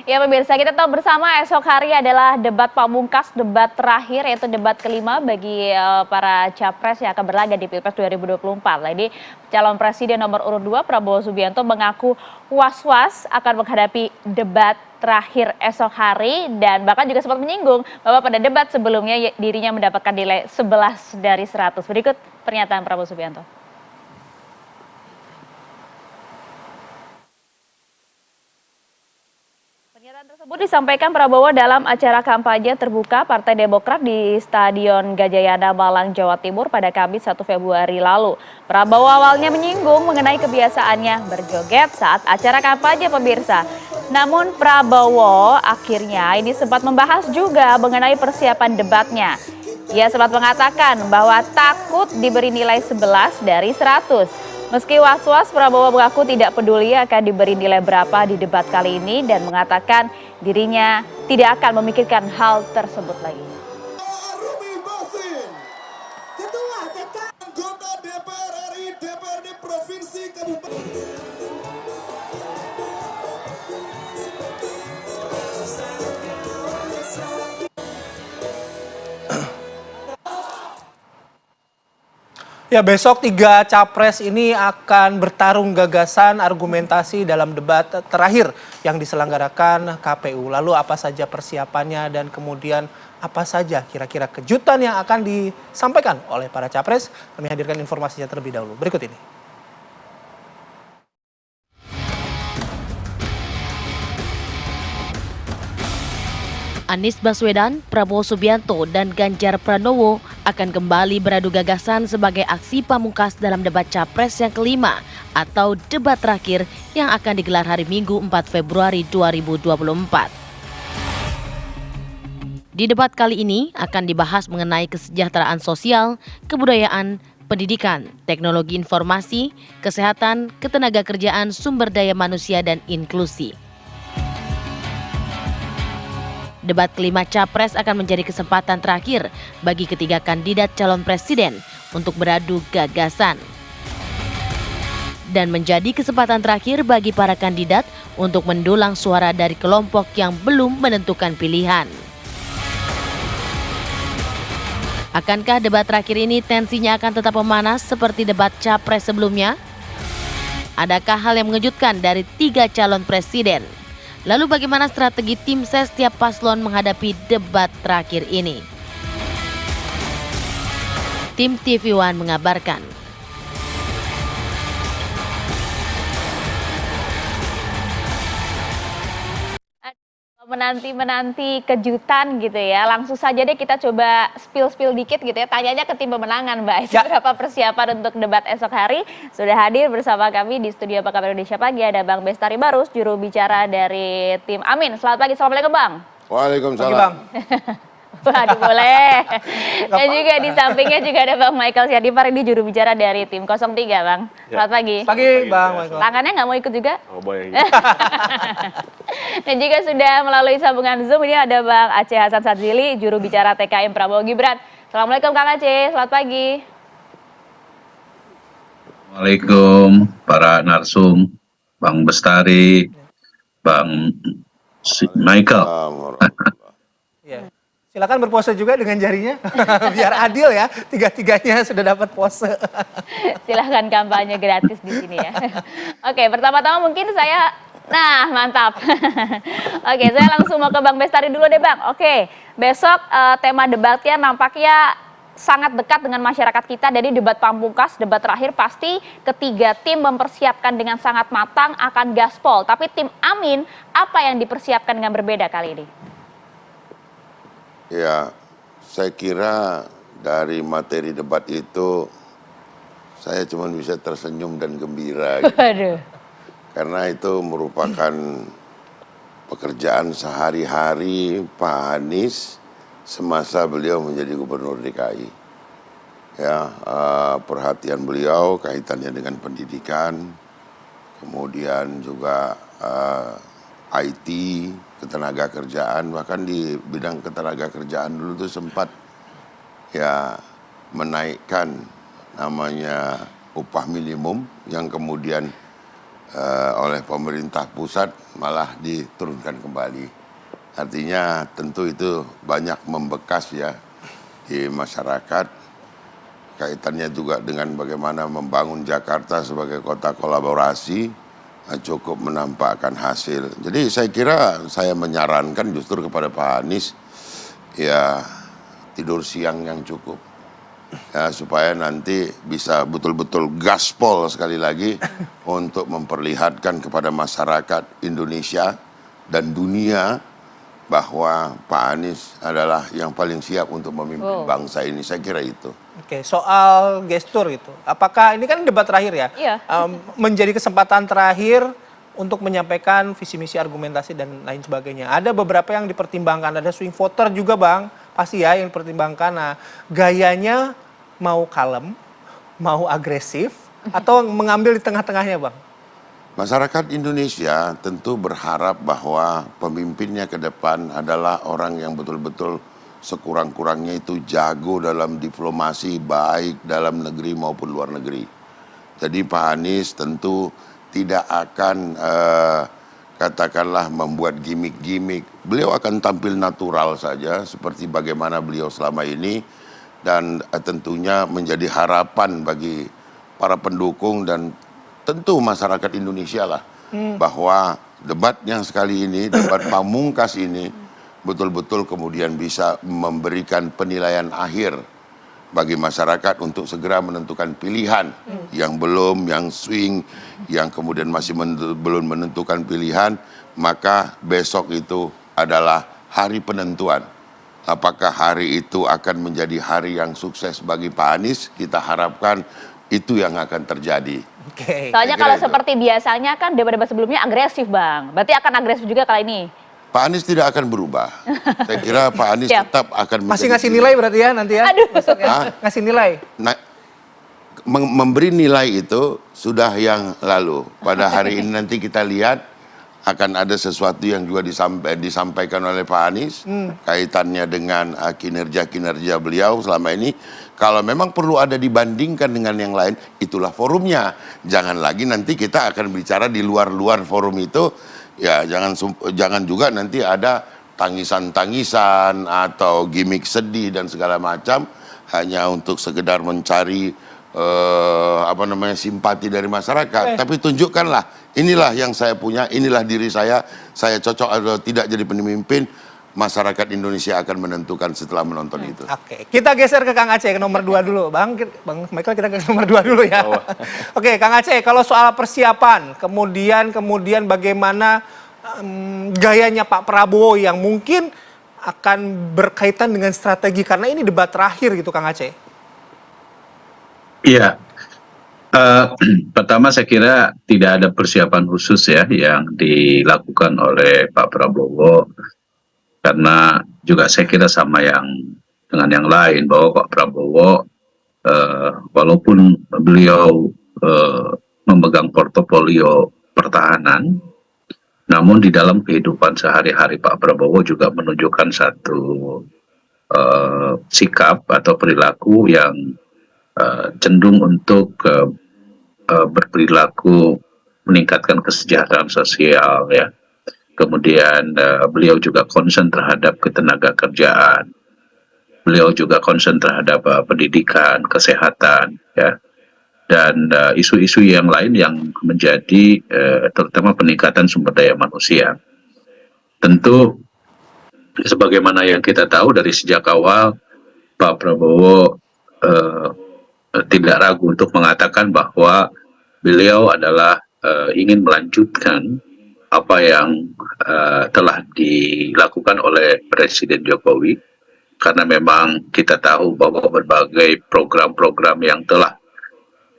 Ya pemirsa, kita tahu bersama esok hari adalah debat pamungkas, debat terakhir yaitu debat kelima bagi para capres yang akan berlaga di Pilpres 2024. Nah, ini calon presiden nomor urut 2 Prabowo Subianto mengaku was-was akan menghadapi debat terakhir esok hari dan bahkan juga sempat menyinggung bahwa pada debat sebelumnya dirinya mendapatkan nilai 11 dari 100. Berikut pernyataan Prabowo Subianto. Pernyataan tersebut disampaikan Prabowo dalam acara kampanye terbuka Partai Demokrat di Stadion Gajayana Malang, Jawa Timur pada Kamis 1 Februari lalu. Prabowo awalnya menyinggung mengenai kebiasaannya berjoget saat acara kampanye pemirsa. Namun Prabowo akhirnya ini sempat membahas juga mengenai persiapan debatnya. Ia sempat mengatakan bahwa takut diberi nilai 11 dari 100. Meski was-was, Prabowo mengaku tidak peduli akan diberi nilai berapa di debat kali ini dan mengatakan dirinya tidak akan memikirkan hal tersebut lagi. Ketua anggota DPR RI DPRD Provinsi Kabupaten. Ya, besok 3 capres ini akan bertarung gagasan argumentasi dalam debat terakhir yang diselenggarakan KPU. Lalu apa saja persiapannya dan kemudian apa saja kira-kira kejutan yang akan disampaikan oleh para capres? Kami hadirkan informasinya terlebih dahulu. Berikut ini. Anies Baswedan, Prabowo Subianto, dan Ganjar Pranowo akan kembali beradu gagasan sebagai aksi pamungkas dalam debat capres yang kelima atau debat terakhir yang akan digelar hari Minggu 4 Februari 2024. Di debat kali ini akan dibahas mengenai kesejahteraan sosial, kebudayaan, pendidikan, teknologi informasi, kesehatan, ketenagakerjaan, sumber daya manusia, dan inklusi. Debat kelima capres akan menjadi kesempatan terakhir bagi ketiga kandidat calon presiden untuk beradu gagasan. Dan menjadi kesempatan terakhir bagi para kandidat untuk mendulang suara dari kelompok yang belum menentukan pilihan. Akankah debat terakhir ini tensinya akan tetap memanas seperti debat capres sebelumnya? Adakah hal yang mengejutkan dari 3 calon presiden? Lalu bagaimana strategi tim ses setiap paslon menghadapi debat terakhir ini? Tim TV One mengabarkan. Menanti kejutan gitu ya. Langsung saja deh kita coba spill dikit gitu ya. Tanyanya ke tim pemenangan Mbak. Berapa persiapan untuk debat esok hari? Sudah hadir bersama kami di studio Apa Kabar Indonesia Pagi. Ada Bang Bestari Barus, juru bicara dari tim Amin. Selamat pagi, assalamualaikum Bang. Waalaikumsalam. Pagi, Bang. Waduh boleh. Dan juga di sampingnya juga ada Bang Michael Syadipar, ini juru bicara dari tim 03 Bang. Selamat pagi. Pagi Bang Michael. Tangannya nggak mau ikut juga? Oh boleh. Dan juga sudah melalui sambungan Zoom ini ada Bang Aceh Hasan Sadzili, juru bicara TKM Prabowo Gibran. Assalamualaikum Kang Aceh, selamat pagi. Assalamualaikum para narsum, Bang Bestari, Bang Michael. Ya. Silakan berpose juga dengan jarinya, biar adil ya. Tiga-tiganya sudah dapat pose. Silahkan kampanye gratis di sini ya. Oke, pertama-tama mungkin saya, nah mantap. Oke, saya langsung mau ke Bang Bestari dulu deh Bang. Oke, besok tema debatnya nampaknya sangat dekat dengan masyarakat kita. Jadi debat pamungkas, debat terakhir pasti ketiga tim mempersiapkan dengan sangat matang akan gaspol. Tapi tim Amin, apa yang dipersiapkan dengan berbeda kali ini? Ya, saya kira dari materi debat itu saya cuma bisa tersenyum dan gembira. Gitu. Waduh. Karena itu merupakan pekerjaan sehari-hari Pak Anies semasa beliau menjadi gubernur DKI. Ya, perhatian beliau kaitannya dengan pendidikan, kemudian juga IT, ketenagakerjaan, bahkan di bidang ketenagakerjaan dulu tuh sempat ya menaikkan namanya upah minimum yang kemudian oleh pemerintah pusat malah diturunkan kembali. Artinya tentu itu banyak membekas ya di masyarakat. Kaitannya juga dengan bagaimana membangun Jakarta sebagai kota kolaborasi cukup menampakkan hasil. Jadi saya kira saya menyarankan justru kepada Pak Anies ya tidur siang yang cukup. Ya, supaya nanti bisa betul-betul gaspol sekali lagi untuk memperlihatkan kepada masyarakat Indonesia dan dunia bahwa Pak Anies adalah yang paling siap untuk memimpin bangsa ini. Saya kira itu. Oke, soal gestur itu, apakah ini kan debat terakhir ya? Iya. Menjadi kesempatan terakhir untuk menyampaikan visi misi argumentasi dan lain sebagainya. Ada beberapa yang dipertimbangkan, ada swing voter juga Bang, pasti ya yang dipertimbangkan. Nah, gayanya mau kalem, mau agresif, atau mengambil di tengah-tengahnya Bang? Masyarakat Indonesia tentu berharap bahwa pemimpinnya ke depan adalah orang yang betul-betul sekurang-kurangnya itu jago dalam diplomasi baik dalam negeri maupun luar negeri. Jadi Pak Anies tentu tidak akan katakanlah membuat gimmick-gimmick. Beliau akan tampil natural saja seperti bagaimana beliau selama ini dan tentunya menjadi harapan bagi para pendukung dan tentu masyarakat Indonesia lah bahwa debat yang sekali ini, debat pamungkas ini betul-betul kemudian bisa memberikan penilaian akhir bagi masyarakat untuk segera menentukan pilihan yang belum, yang swing, yang kemudian masih belum menentukan pilihan, maka besok itu adalah hari penentuan. Apakah hari itu akan menjadi hari yang sukses bagi Pak Anies? Kita harapkan itu yang akan terjadi. Oke. Soalnya Saya kira kalau itu. seperti biasanya kan debat-debat sebelumnya agresif Bang. Berarti akan agresif juga kali ini. Pak Anies tidak akan berubah. Saya kira Pak Anies Siap. tetap akan Masih menjadi ngasih nilai berarti ya nanti ya? Aduh. Besok ya? Hah? Ngasih nilai? Nah, memberi nilai itu sudah yang lalu. Pada hari ini nanti kita lihat akan ada sesuatu yang juga disampaikan oleh Pak Anies kaitannya dengan kinerja-kinerja beliau selama ini. Kalau memang perlu ada dibandingkan dengan yang lain, itulah forumnya. Jangan lagi nanti kita akan bicara di luar-luar forum itu. Ya jangan juga nanti ada tangisan-tangisan atau gimmick sedih dan segala macam hanya untuk sekedar mencari simpati dari masyarakat. Tapi tunjukkanlah inilah yang saya punya, inilah diri saya cocok atau tidak jadi pemimpin. Masyarakat Indonesia akan menentukan setelah menonton itu. Oke, kita geser ke Kang Aceh, ke nomor 2 dulu. Bang Michael, kita ke nomor 2 dulu ya. Oke, Kang Aceh, kalau soal persiapan, kemudian bagaimana gayanya Pak Prabowo yang mungkin akan berkaitan dengan strategi, karena ini debat terakhir gitu Kang Aceh. Iya, pertama saya kira tidak ada persiapan khusus ya yang dilakukan oleh Pak Prabowo. Karena juga saya kira sama yang dengan yang lain bahwa Pak Prabowo walaupun beliau memegang portofolio pertahanan, namun di dalam kehidupan sehari-hari Pak Prabowo juga menunjukkan satu sikap atau perilaku yang cenderung untuk berperilaku meningkatkan kesejahteraan sosial ya. Kemudian beliau juga concern terhadap ketenaga kerjaan, beliau juga concern terhadap pendidikan, kesehatan, ya, dan isu-isu yang lain yang menjadi terutama peningkatan sumber daya manusia. Tentu, sebagaimana yang kita tahu dari sejak awal, Pak Prabowo tidak ragu untuk mengatakan bahwa beliau adalah ingin melanjutkan apa yang telah dilakukan oleh Presiden Jokowi, karena memang kita tahu bahwa berbagai program-program yang telah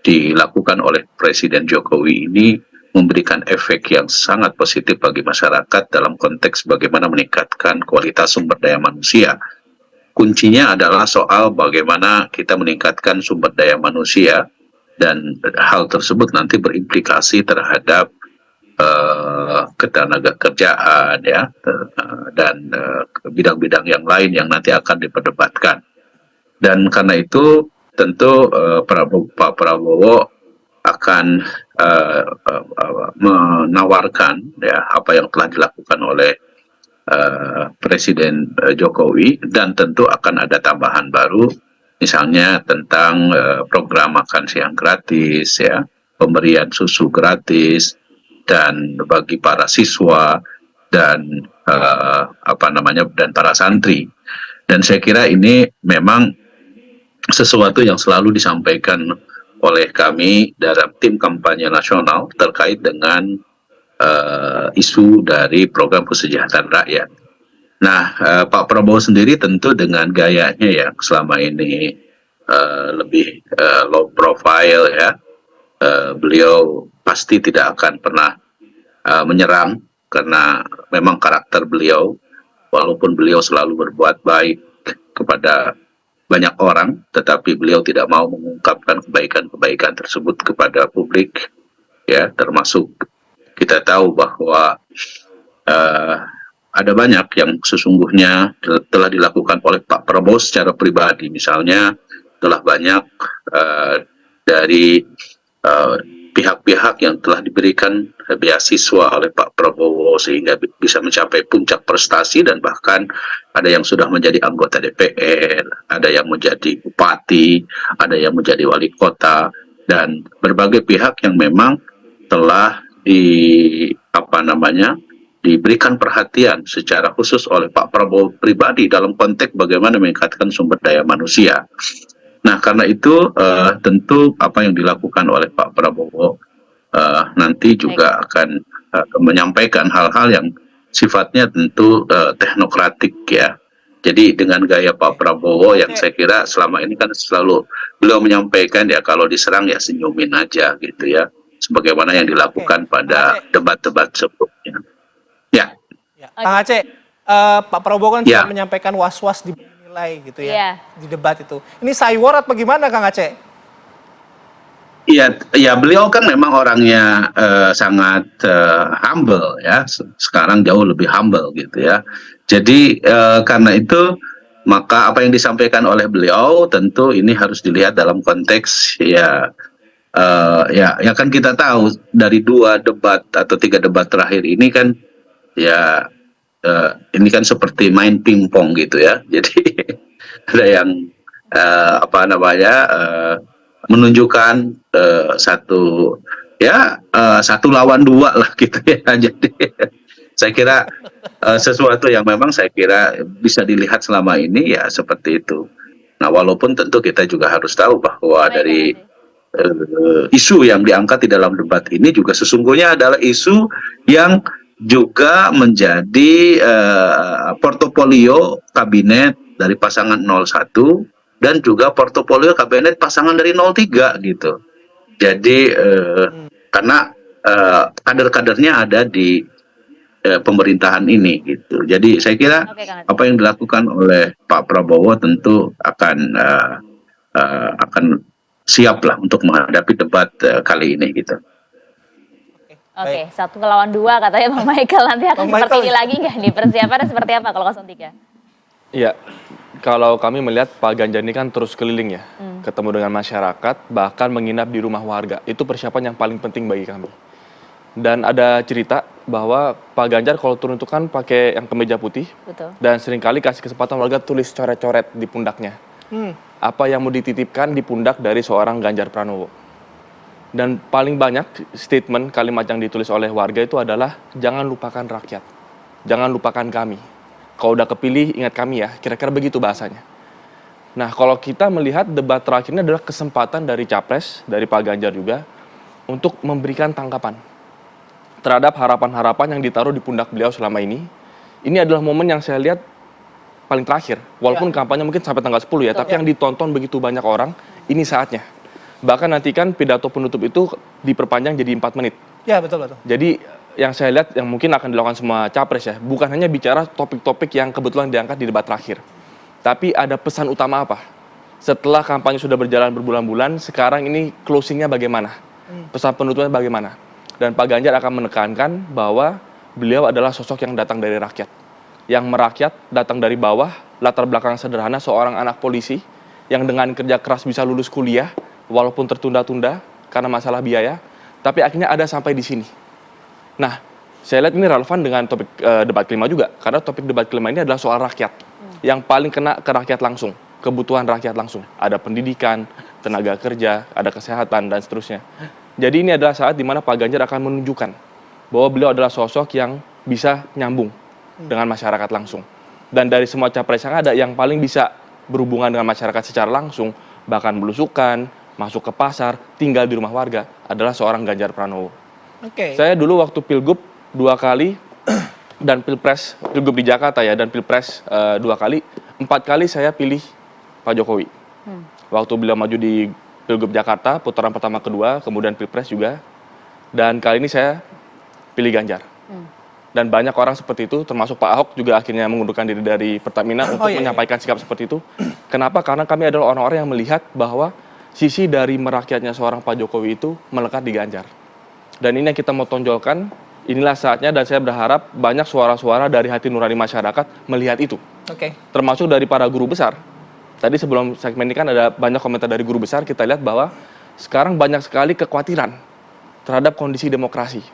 dilakukan oleh Presiden Jokowi ini memberikan efek yang sangat positif bagi masyarakat dalam konteks bagaimana meningkatkan kualitas sumber daya manusia. Kuncinya adalah soal bagaimana kita meningkatkan sumber daya manusia, dan hal tersebut nanti berimplikasi terhadap ketenaga kerjaan ya, dan bidang-bidang yang lain yang nanti akan diperdebatkan. Dan karena itu tentu Pak Prabowo akan menawarkan ya apa yang telah dilakukan oleh Presiden Jokowi, dan tentu akan ada tambahan baru, misalnya tentang program makan siang gratis, ya, pemberian susu gratis, dan bagi para siswa dan dan para santri. Dan saya kira ini memang sesuatu yang selalu disampaikan oleh kami dalam tim kampanye nasional terkait dengan isu dari program kesejahteraan rakyat. Nah, Pak Prabowo sendiri tentu dengan gayanya yang selama ini lebih low profile, ya, beliau pasti tidak akan pernah menyerang, karena memang karakter beliau, walaupun beliau selalu berbuat baik kepada banyak orang, tetapi beliau tidak mau mengungkapkan kebaikan-kebaikan tersebut kepada publik, ya, termasuk kita tahu bahwa ada banyak yang sesungguhnya telah dilakukan oleh Pak Prabowo secara pribadi. Misalnya telah banyak dari pihak-pihak yang telah diberikan beasiswa oleh Pak Prabowo sehingga bisa mencapai puncak prestasi, dan bahkan ada yang sudah menjadi anggota DPR, ada yang menjadi bupati, ada yang menjadi wali kota, dan berbagai pihak yang memang telah diberikan perhatian secara khusus oleh Pak Prabowo pribadi dalam konteks bagaimana meningkatkan sumber daya manusia. Nah, karena itu tentu apa yang dilakukan oleh Pak Prabowo nanti juga akan menyampaikan hal-hal yang sifatnya tentu teknokratik, ya. Jadi dengan gaya Pak Prabowo yang saya kira selama ini kan selalu beliau menyampaikan, ya, kalau diserang ya senyumin aja gitu, ya, sebagaimana yang dilakukan pada debat-debat sebelumnya. Ya. Ya. Kang Aceh, Pak Prabowo kan Ya. sudah menyampaikan was-was di nilai gitu ya, Iya. di debat itu. Ini saywar atau bagaimana, Kang Aceh? Iya, ya, beliau kan memang orangnya sangat humble, ya. Sekarang jauh lebih humble gitu, ya. Jadi karena itu maka apa yang disampaikan oleh beliau tentu ini harus dilihat dalam konteks, ya, ya kan kita tahu dari 2 debat atau 3 debat terakhir ini kan, ya, ini kan seperti main pingpong gitu, ya. Jadi ada yang menunjukkan satu lawan 2 lah gitu, ya. Jadi saya kira sesuatu yang memang saya kira bisa dilihat selama ini ya seperti itu. Nah, walaupun tentu kita juga harus tahu bahwa dari isu yang diangkat di dalam debat ini juga sesungguhnya adalah isu yang juga menjadi portofolio kabinet dari pasangan 01 dan juga portofolio kabinet pasangan dari 03 gitu. Jadi karena kader-kadernya ada di pemerintahan ini gitu. Jadi saya kira apa yang dilakukan oleh Pak Prabowo tentu akan siap lah untuk menghadapi debat kali ini gitu. Oke, 1 lawan 2 katanya Bang Michael, nanti akan Bang seperti Michael. ini lagi nggak nih? Persiapannya seperti apa kalau 03? Iya, kalau kami melihat Pak Ganjar ini kan terus keliling, ya, ketemu dengan masyarakat, bahkan menginap di rumah warga. Itu persiapan yang paling penting bagi kami. Dan ada cerita bahwa Pak Ganjar kalau turun itu kan pakai yang kemeja putih, Betul. dan seringkali kasih kesempatan warga tulis coret-coret di pundaknya. Apa yang mau dititipkan di pundak dari seorang Ganjar Pranowo. Dan paling banyak statement kalimat yang ditulis oleh warga itu adalah jangan lupakan rakyat, jangan lupakan kami. Kalau udah kepilih ingat kami ya, kira-kira begitu bahasanya. Nah, kalau kita melihat debat terakhir ini adalah kesempatan dari Capres, dari Pak Ganjar juga, untuk memberikan tanggapan terhadap harapan-harapan yang ditaruh di pundak beliau selama ini. Ini adalah momen yang saya lihat paling terakhir. Walaupun kampanye mungkin sampai tanggal 10 ya, tapi yang ditonton begitu banyak orang, ini saatnya. Bahkan nanti kan pidato penutup itu diperpanjang jadi 4 menit. Ya, betul-betul. Jadi yang saya lihat yang mungkin akan dilakukan semua capres ya, bukan hanya bicara topik-topik yang kebetulan diangkat di debat terakhir. Tapi ada pesan utama apa? Setelah kampanye sudah berjalan berbulan-bulan, sekarang ini closingnya bagaimana? Pesan penutupnya bagaimana? Dan Pak Ganjar akan menekankan bahwa beliau adalah sosok yang datang dari rakyat. Yang merakyat, datang dari bawah, latar belakang sederhana, seorang anak polisi yang dengan kerja keras bisa lulus kuliah, walaupun tertunda-tunda karena masalah biaya, tapi akhirnya ada sampai di sini. Nah, saya lihat ini relevan dengan topik debat kelima juga, karena topik debat kelima ini adalah soal rakyat, yang paling kena ke rakyat langsung, kebutuhan rakyat langsung. Ada pendidikan, tenaga kerja, ada kesehatan, dan seterusnya. Jadi ini adalah saat di mana Pak Ganjar akan menunjukkan bahwa beliau adalah sosok yang bisa nyambung dengan masyarakat langsung. Dan dari semua capres yang ada, yang paling bisa berhubungan dengan masyarakat secara langsung, bahkan belusukan, masuk ke pasar, tinggal di rumah warga, adalah seorang Ganjar Pranowo. Saya dulu waktu Pilgub 2 kali, dan Pilgub di Jakarta ya, dan Pilpres 2 kali, 4 kali saya pilih Pak Jokowi. Waktu beliau maju di Pilgub Jakarta, putaran pertama kedua, kemudian Pilpres juga, dan kali ini saya pilih Ganjar. Dan banyak orang seperti itu, termasuk Pak Ahok juga akhirnya mengundurkan diri dari Pertamina untuk menyampaikan sikap seperti itu. Kenapa? Karena kami adalah orang-orang yang melihat bahwa sisi dari merakyatnya seorang Pak Jokowi itu melekat di Ganjar. Dan ini yang kita mau tonjolkan, inilah saatnya, dan saya berharap banyak suara-suara dari hati nurani masyarakat melihat itu. Termasuk dari para guru besar. Tadi sebelum segmen ini kan ada banyak komentar dari guru besar, kita lihat bahwa sekarang banyak sekali kekhawatiran terhadap kondisi demokrasi.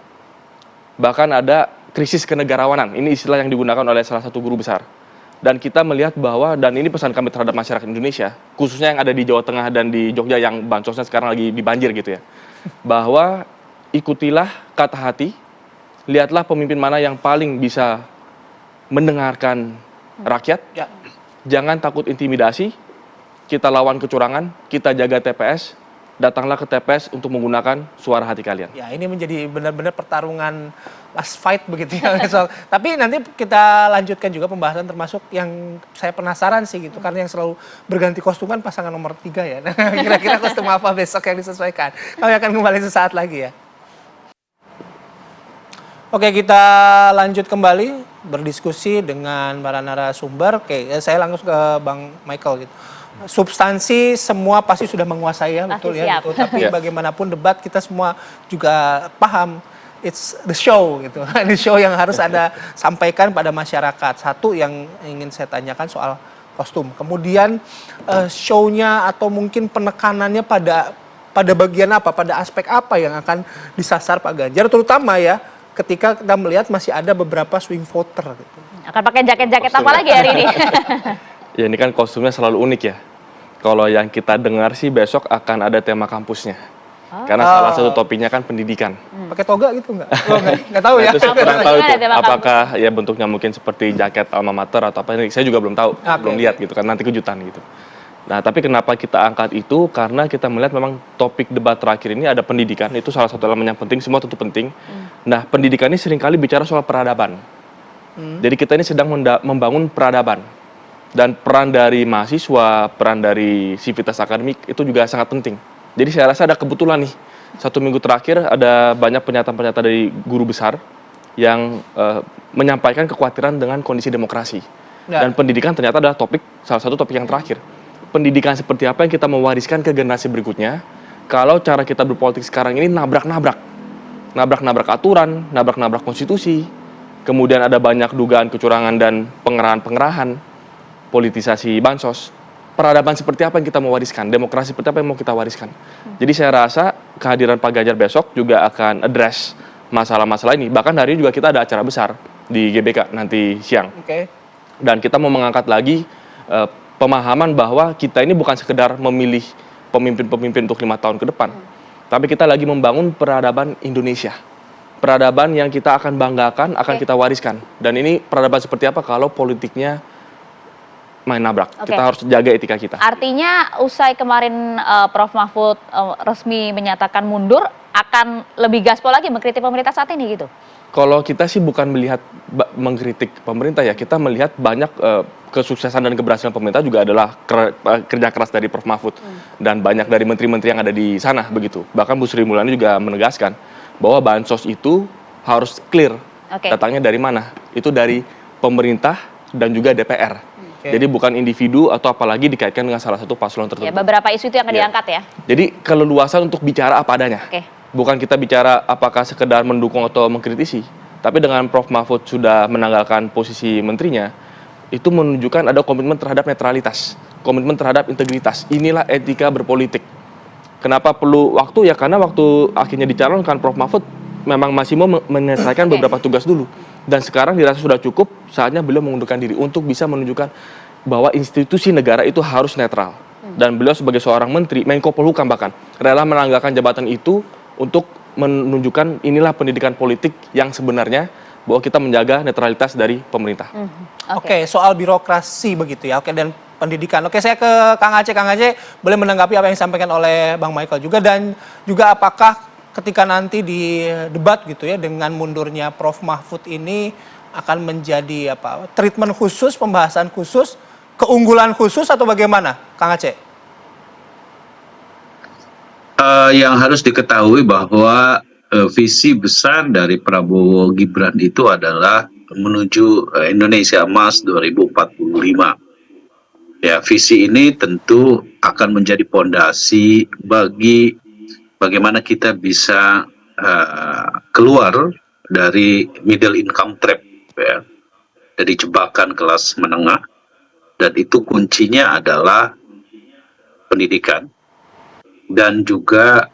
Bahkan ada krisis kenegarawanan, ini istilah yang digunakan oleh salah satu guru besar. Dan kita melihat bahwa, dan ini pesan kami terhadap masyarakat Indonesia, khususnya yang ada di Jawa Tengah dan di Jogja yang bansosnya sekarang lagi dibanjir gitu ya, bahwa ikutilah kata hati, lihatlah pemimpin mana yang paling bisa mendengarkan rakyat, jangan takut intimidasi, kita lawan kecurangan, kita jaga TPS, datanglah ke TPS untuk menggunakan suara hati kalian. Ya, ini menjadi benar-benar pertarungan last fight begitu ya. Tapi nanti kita lanjutkan juga pembahasan, termasuk yang saya penasaran sih gitu, karena yang selalu berganti kostum kan pasangan nomor 3 ya. Nah, kira-kira kostum apa besok yang disesuaikan? Kami akan kembali sesaat lagi ya. Oke, kita lanjut kembali berdiskusi dengan para narasumber. Oke, saya langsung ke Bang Michael gitu. Substansi semua pasti sudah menguasai ya, betul ya. Gitu. Tapi bagaimanapun debat kita semua juga paham, it's the show gitu. Ini show yang harus ada sampaikan pada masyarakat. Satu yang ingin saya tanyakan soal kostum. Kemudian show-nya atau mungkin penekanannya pada bagian apa, pada aspek apa yang akan disasar Pak Ganjar, terutama ya ketika kita melihat masih ada beberapa swing voter. Gitu. Akan pakai jaket-jaket apa lagi hari ini? Ya, ini kan kostumnya selalu unik ya. Kalau yang kita dengar sih besok akan ada tema kampusnya. Karena salah satu topiknya kan pendidikan. Pakai toga gitu nggak? Nggak tahu ya. Itu saya kurang tahu itu. Apakah ya bentuknya mungkin seperti jaket alma mater atau apa, ini saya juga belum tahu. Belum lihat gitu kan, nanti kejutan gitu. Nah, tapi kenapa kita angkat itu? Karena kita melihat memang topik debat terakhir ini ada pendidikan, itu salah satu elemen yang penting, semua tentu penting. Nah, pendidikan ini seringkali bicara soal peradaban. Jadi kita ini sedang membangun peradaban. Dan peran dari mahasiswa, peran dari sivitas akademik itu juga sangat penting. Jadi saya rasa ada kebetulan nih, 1 minggu terakhir ada banyak pernyataan-pernyataan dari guru besar yang menyampaikan kekhawatiran dengan kondisi demokrasi. Dan pendidikan ternyata adalah salah satu topik yang terakhir. Pendidikan seperti apa yang kita mewariskan ke generasi berikutnya, kalau cara kita berpolitik sekarang ini nabrak-nabrak aturan, nabrak-nabrak konstitusi, kemudian ada banyak dugaan kecurangan dan pengerahan-pengerahan, politisasi bansos. Peradaban seperti apa yang kita mau wariskan, demokrasi seperti apa yang mau kita wariskan. Jadi saya rasa kehadiran Pak Ganjar besok juga akan address masalah-masalah ini. Bahkan hari ini juga kita ada acara besar di GBK nanti siang. Dan kita mau mengangkat lagi pemahaman bahwa kita ini bukan sekedar memilih pemimpin-pemimpin untuk 5 tahun ke depan. Tapi kita lagi membangun peradaban Indonesia. Peradaban yang kita akan banggakan, akan kita wariskan. Dan ini peradaban seperti apa kalau politiknya main nabrak. Kita harus jaga etika kita. Artinya usai kemarin Prof. Mahfud resmi menyatakan mundur, akan lebih gaspol lagi mengkritik pemerintah saat ini gitu? Kalau kita sih bukan melihat mengkritik pemerintah ya, kita melihat banyak kesuksesan dan keberhasilan pemerintah juga adalah kerja keras dari Prof. Mahfud dan banyak dari menteri-menteri yang ada di sana begitu. Bahkan Bu Sri Mulyani juga menegaskan bahwa bansos itu harus clear datangnya dari mana. Itu dari pemerintah dan juga DPR. Jadi bukan individu atau apalagi dikaitkan dengan salah satu paslon tertentu. Ya, beberapa isu itu yang akan diangkat ya. Jadi keleluasan untuk bicara apa adanya. Bukan kita bicara apakah sekedar mendukung atau mengkritisi, tapi dengan Prof. Mahfud sudah menanggalkan posisi menterinya, itu menunjukkan ada komitmen terhadap netralitas, komitmen terhadap integritas. Inilah etika berpolitik. Kenapa perlu waktu? Ya karena waktu akhirnya dicalonkan Prof. Mahfud memang masih mau menyelesaikan beberapa tugas dulu. Dan sekarang dirasa sudah cukup, saatnya beliau mengundurkan diri untuk bisa menunjukkan bahwa institusi negara itu harus netral. Dan beliau sebagai seorang menteri, Menko Polhukam bahkan, rela menanggalkan jabatan itu untuk menunjukkan inilah pendidikan politik yang sebenarnya, bahwa kita menjaga netralitas dari pemerintah. Oke, soal birokrasi begitu ya. Oke, dan pendidikan. Oke, saya ke Kang Aceh. Kang Aceh boleh menanggapi apa yang disampaikan oleh Bang Michael juga, dan juga apakah ketika nanti di debat gitu ya dengan mundurnya Prof Mahfud ini akan menjadi apa? Treatment khusus, pembahasan khusus, keunggulan khusus atau bagaimana, Kang Aceh? Yang harus diketahui bahwa visi besar dari Prabowo Gibran itu adalah menuju Indonesia Emas 2045. Ya, visi ini tentu akan menjadi pondasi bagi bagaimana kita bisa keluar dari middle income trap, ya, dari jebakan kelas menengah, dan itu kuncinya adalah pendidikan dan juga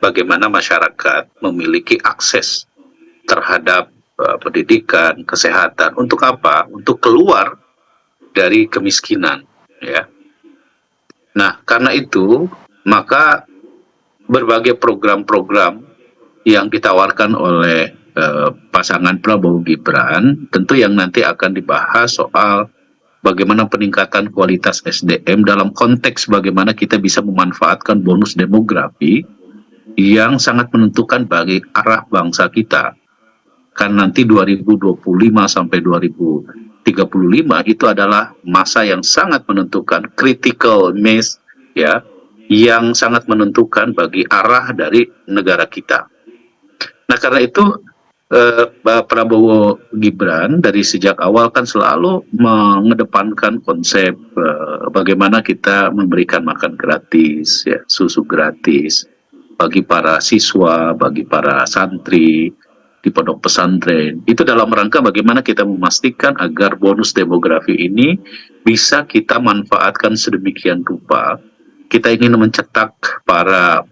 bagaimana masyarakat memiliki akses terhadap pendidikan, kesehatan. Untuk apa? Untuk keluar dari kemiskinan. Ya. Nah, karena itu, maka berbagai program-program yang ditawarkan oleh pasangan Prabowo Gibran, tentu yang nanti akan dibahas soal bagaimana peningkatan kualitas SDM dalam konteks bagaimana kita bisa memanfaatkan bonus demografi yang sangat menentukan bagi arah bangsa kita. Kan nanti 2025 sampai 2035 itu adalah masa yang sangat menentukan, critical mass, ya, yang sangat menentukan bagi arah dari negara kita. Nah, karena itu Prabowo Gibran dari sejak awal kan selalu mengedepankan konsep bagaimana kita memberikan makan gratis, ya, susu gratis bagi para siswa, bagi para santri di pondok pesantren. Itu dalam rangka bagaimana kita memastikan agar bonus demografi ini bisa kita manfaatkan sedemikian rupa. Kita ingin mencetak para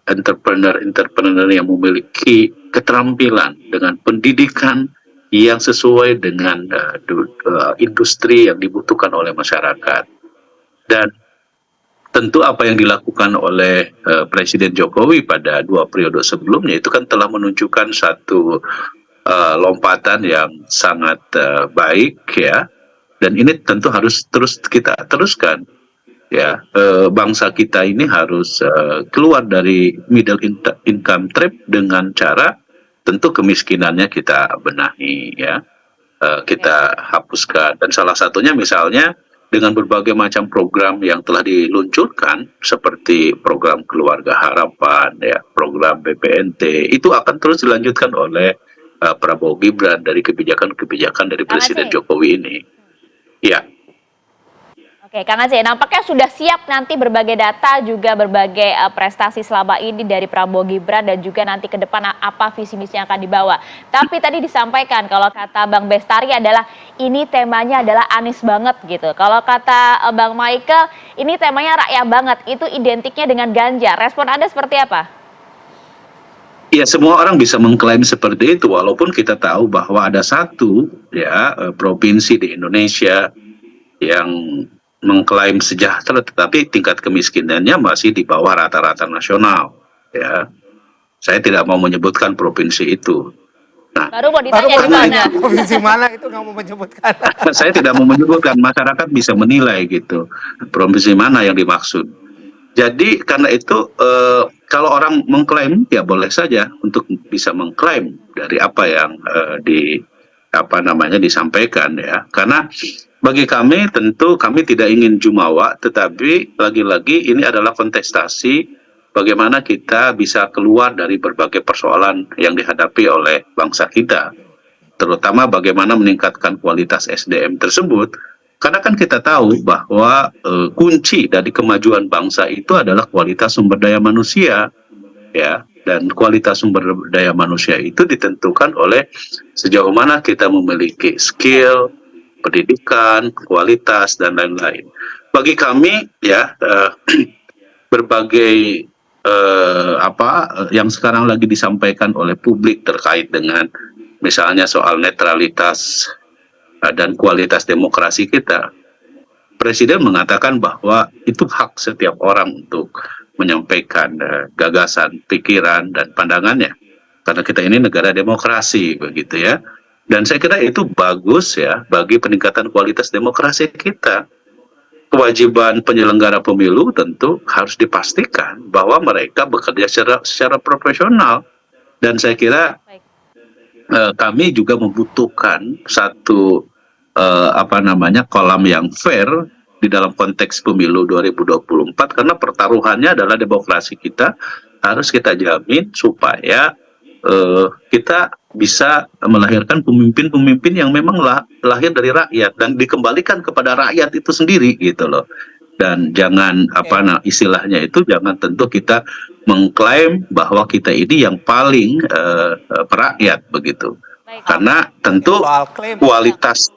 entrepreneur yang memiliki keterampilan dengan pendidikan yang sesuai dengan industri yang dibutuhkan oleh masyarakat. Dan tentu apa yang dilakukan oleh Presiden Jokowi pada 2 periode sebelumnya itu kan telah menunjukkan satu lompatan yang sangat baik, ya, dan ini tentu harus terus kita teruskan, ya. Bangsa kita ini harus keluar dari middle income trap dengan cara tentu kemiskinannya kita benahi, ya, kita hapuskan, dan salah satunya misalnya dengan berbagai macam program yang telah diluncurkan seperti program Keluarga Harapan, ya, program BPNT, itu akan terus dilanjutkan oleh Prabowo Gibran dari kebijakan-kebijakan dari Presiden Jokowi ini. Ya. Oke, Kang Aceh, nampaknya sudah siap nanti berbagai data juga berbagai prestasi selama ini dari Prabowo Gibran dan juga nanti ke depan apa visi misi yang akan dibawa. Tapi tadi disampaikan kalau kata Bang Bestari adalah ini temanya adalah Anies banget gitu. Kalau kata Bang Michael ini temanya rakyat banget, itu identiknya dengan Ganjar. Respon Anda seperti apa? Ya, semua orang bisa mengklaim seperti itu, walaupun kita tahu bahwa ada satu, ya, provinsi di Indonesia yang mengklaim sejahtera, tetapi tingkat kemiskinannya masih di bawah rata-rata nasional. Ya, saya tidak mau menyebutkan provinsi itu. Nah, baru mau ditanya di mana? Provinsi mana itu nggak mau menyebutkan. saya tidak mau menyebutkan, masyarakat bisa menilai gitu, provinsi mana yang dimaksud. Jadi karena itu kalau orang mengklaim ya boleh saja untuk bisa mengklaim dari apa yang disampaikan, ya. Karena bagi kami tentu kami tidak ingin jumawa, tetapi lagi-lagi ini adalah kontestasi bagaimana kita bisa keluar dari berbagai persoalan yang dihadapi oleh bangsa kita, terutama bagaimana meningkatkan kualitas SDM tersebut. Karena kan kita tahu bahwa kunci dari kemajuan bangsa itu adalah kualitas sumber daya manusia, ya. Dan kualitas sumber daya manusia itu ditentukan oleh sejauh mana kita memiliki skill, pendidikan, kualitas, dan lain-lain. Bagi kami, ya, berbagai yang sekarang lagi disampaikan oleh publik terkait dengan misalnya soal netralitas dan kualitas demokrasi kita. Presiden mengatakan bahwa itu hak setiap orang untuk menyampaikan gagasan, pikiran, dan pandangannya. Karena kita ini negara demokrasi, begitu ya. Dan saya kira itu bagus ya bagi peningkatan kualitas demokrasi kita. Kewajiban penyelenggara pemilu tentu harus dipastikan bahwa mereka bekerja secara profesional. Dan saya kira kami juga membutuhkan satu kolam yang fair di dalam konteks pemilu 2024 karena pertaruhannya adalah demokrasi kita harus kita jamin supaya kita bisa melahirkan pemimpin-pemimpin yang memang lahir dari rakyat dan dikembalikan kepada rakyat itu sendiri gitu loh. Dan jangan istilahnya itu jangan tentu kita mengklaim bahwa kita ini yang paling perakyat begitu. Karena tentu kualitas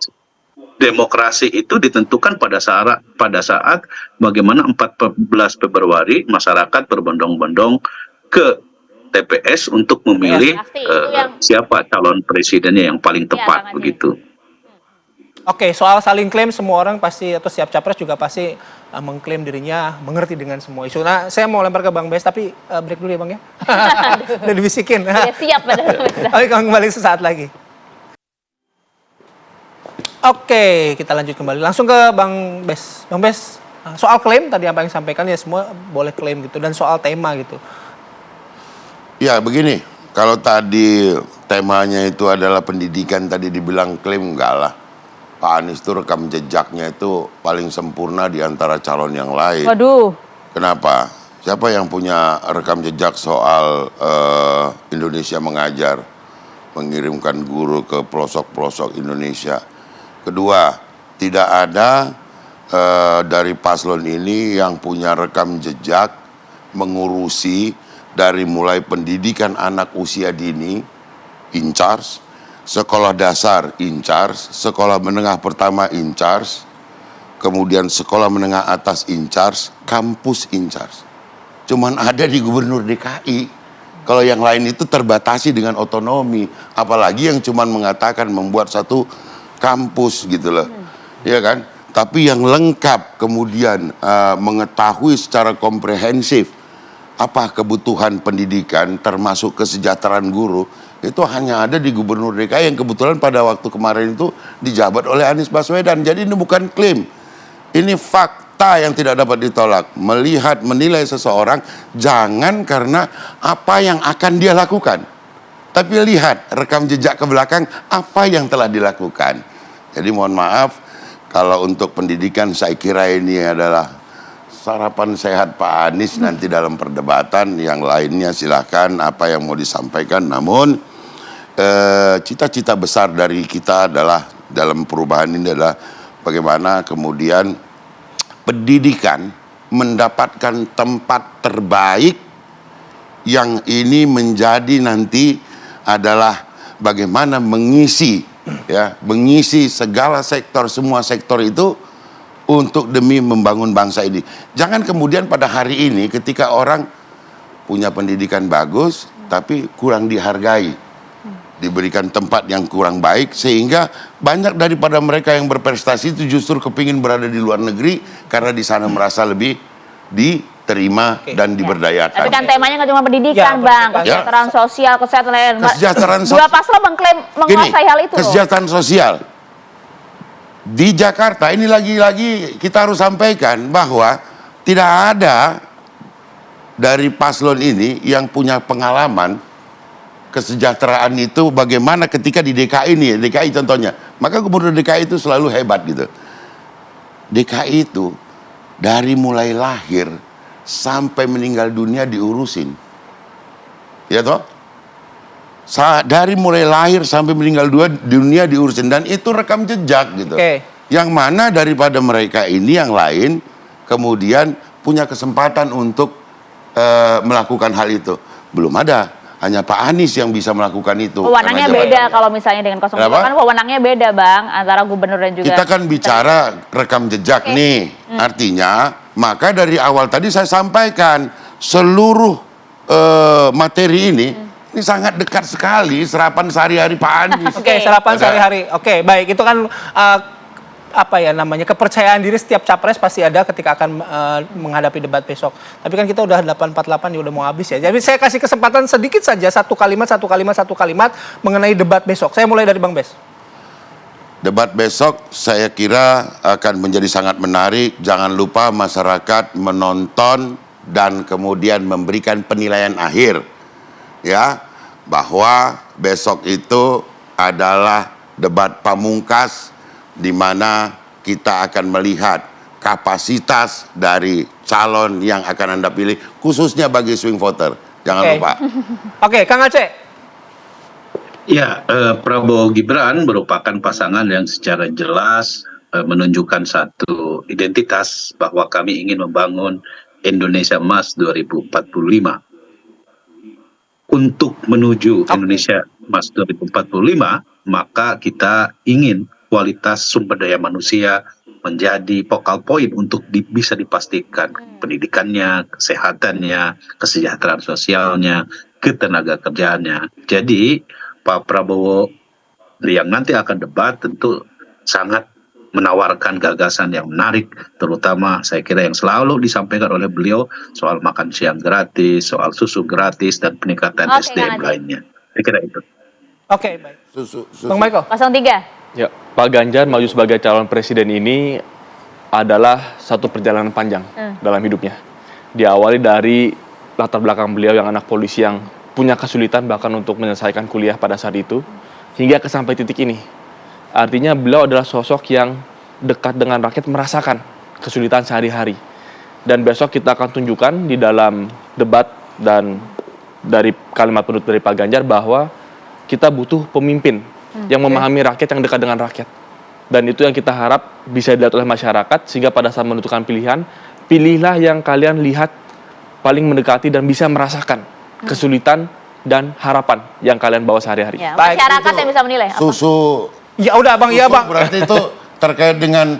demokrasi itu ditentukan pada saat bagaimana 14 Februari masyarakat berbondong-bondong ke TPS untuk memilih siapa calon presidennya yang paling tepat begitu. Oke, soal saling klaim semua orang pasti atau setiap capres juga pasti mengklaim dirinya mengerti dengan semua isu. Nah, saya mau lempar ke Bang Bes tapi break dulu ya Bang ya. Udah dibisikin. Ya, siap benar. Oke, kembali sesaat lagi. Oke, kita lanjut kembali. Langsung ke Bang Bes. Bang Bes, soal klaim tadi apa yang disampaikan ya semua boleh klaim gitu. Dan soal tema gitu. Ya begini, kalau tadi temanya itu adalah pendidikan, tadi dibilang klaim, enggak lah. Pak Anies itu rekam jejaknya itu paling sempurna di antara calon yang lain. Waduh. Kenapa? Siapa yang punya rekam jejak soal Indonesia mengajar, mengirimkan guru ke pelosok-pelosok Indonesia? Kedua, tidak ada dari paslon ini yang punya rekam jejak mengurusi dari mulai pendidikan anak usia dini, in charge, sekolah dasar in charge, sekolah menengah pertama in charge, kemudian sekolah menengah atas in charge, kampus in charge. Cuman ada di Gubernur DKI. Kalau yang lain itu terbatasi dengan otonomi, apalagi yang cuman mengatakan membuat satu kampus gitu loh. Ya kan? Tapi yang lengkap kemudian mengetahui secara komprehensif apa kebutuhan pendidikan termasuk kesejahteraan guru itu hanya ada di Gubernur DKI yang kebetulan pada waktu kemarin itu dijabat oleh Anies Baswedan. Jadi ini bukan klaim, ini fakta yang tidak dapat ditolak. Menilai seseorang jangan karena apa yang akan dia lakukan, tapi lihat rekam jejak ke belakang apa yang telah dilakukan. Jadi mohon maaf kalau untuk pendidikan saya kira ini adalah sarapan sehat Pak Anies nanti dalam perdebatan. Yang lainnya silahkan apa yang mau disampaikan. Namun cita-cita besar dari kita adalah dalam perubahan ini adalah bagaimana kemudian pendidikan mendapatkan tempat terbaik yang ini menjadi nanti adalah bagaimana mengisi segala sektor, semua sektor itu untuk demi membangun bangsa ini. Jangan kemudian pada hari ini ketika orang punya pendidikan bagus tapi kurang dihargai, diberikan tempat yang kurang baik, sehingga banyak daripada mereka yang berprestasi itu justru kepingin berada di luar negeri karena di sana merasa lebih diterima dan diberdayakan. Tapi kan temanya nggak cuma pendidikan, Bang. Kesejahteraan sosial, kesejahteraan sosial. Dua paslon mengklaim menguasai hal itu. Kesejahteraan sosial. Di Jakarta ini lagi-lagi kita harus sampaikan bahwa tidak ada dari paslon ini yang punya pengalaman kesejahteraan itu bagaimana ketika di DKI ini, DKI contohnya. Maka Gubernur DKI itu selalu hebat gitu. DKI itu dari mulai lahir sampai meninggal dunia diurusin. Ya toh? Dari mulai lahir sampai meninggal dunia diurusin, dan itu rekam jejak gitu. Yang mana daripada mereka ini yang lain kemudian punya kesempatan untuk melakukan hal itu. Belum ada, hanya Pak Anies yang bisa melakukan itu. Wewenangnya beda kalau misalnya dengan 02 kan wewenangnya beda Bang antara gubernur dan juga. Kita kan bicara rekam jejak nih, artinya Maka dari awal tadi saya sampaikan seluruh materi ini sangat dekat sekali serapan sehari-hari Pak Anies. Oke, sarapan sehari-hari. Oke, baik. Itu kan apa ya namanya, kepercayaan diri setiap capres pasti ada ketika akan menghadapi debat besok. Tapi kan kita udah 8:48 ya, udah mau habis ya. Jadi saya kasih kesempatan sedikit saja, satu kalimat mengenai debat besok. Saya mulai dari Bang Bes. Debat besok saya kira akan menjadi sangat menarik. Jangan lupa masyarakat menonton dan kemudian memberikan penilaian akhir. Ya, bahwa besok itu adalah debat pamungkas di mana kita akan melihat kapasitas dari calon yang akan Anda pilih, khususnya bagi swing voter. Jangan lupa. Oke, Kang Aceh. Ya, Prabowo Gibran merupakan pasangan yang secara jelas menunjukkan satu identitas bahwa kami ingin membangun Indonesia Emas 2045. Untuk menuju Indonesia Emas 2045, maka kita ingin kualitas sumber daya manusia menjadi focal point untuk bisa dipastikan pendidikannya, kesehatannya, kesejahteraan sosialnya, ketenaga kerjaannya. Jadi Pak Prabowo yang nanti akan debat tentu sangat menawarkan gagasan yang menarik, terutama saya kira yang selalu disampaikan oleh beliau soal makan siang gratis, soal susu gratis, dan peningkatan SDM lainnya. Saya kira itu. Oke, baik. Bang Michael. 03. Ya, Pak Ganjar maju sebagai calon presiden ini adalah satu perjalanan panjang dalam hidupnya. Diawali dari latar belakang beliau yang anak polisi yang punya kesulitan bahkan untuk menyelesaikan kuliah pada saat itu, hingga ke sampai titik ini. Artinya beliau adalah sosok yang dekat dengan rakyat, merasakan kesulitan sehari-hari. Dan besok kita akan tunjukkan di dalam debat dan dari kalimat penutup dari Pak Ganjar bahwa kita butuh pemimpin yang memahami rakyat, yang dekat dengan rakyat. Dan itu yang kita harap bisa dilihat oleh masyarakat, sehingga pada saat menentukan pilihan, pilihlah yang kalian lihat paling mendekati dan bisa merasakan kesulitan dan harapan yang kalian bawa sehari-hari. Ya, masyarakat yang bisa menilai. Susu. Ya udah Bang, ya Bang. Berarti itu terkait dengan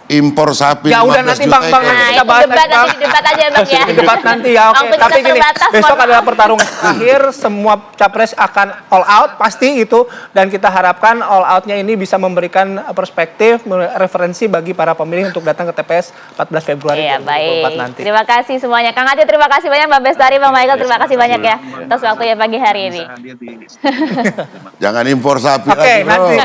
impor sapi. Ya udah nanti Bang, kita bahas debat nanti, debat aja Bang ya. Debat nanti ya, oke. Waktu Tapi kita gini, terbatas, besok mohon adalah maaf. pertarungan akhir, semua capres akan all out, pasti itu. Dan kita harapkan all outnya ini bisa memberikan perspektif, referensi bagi para pemilih untuk datang ke TPS 14 Februari Iya, 2024 baik. nanti. Terima kasih semuanya. Kang Aceh, terima kasih banyak. Mbak Bestari, Bang Michael, terima kasih banyak ya atas waktunya pagi hari ini. Jangan impor sapi Oke, lagi, bro. nanti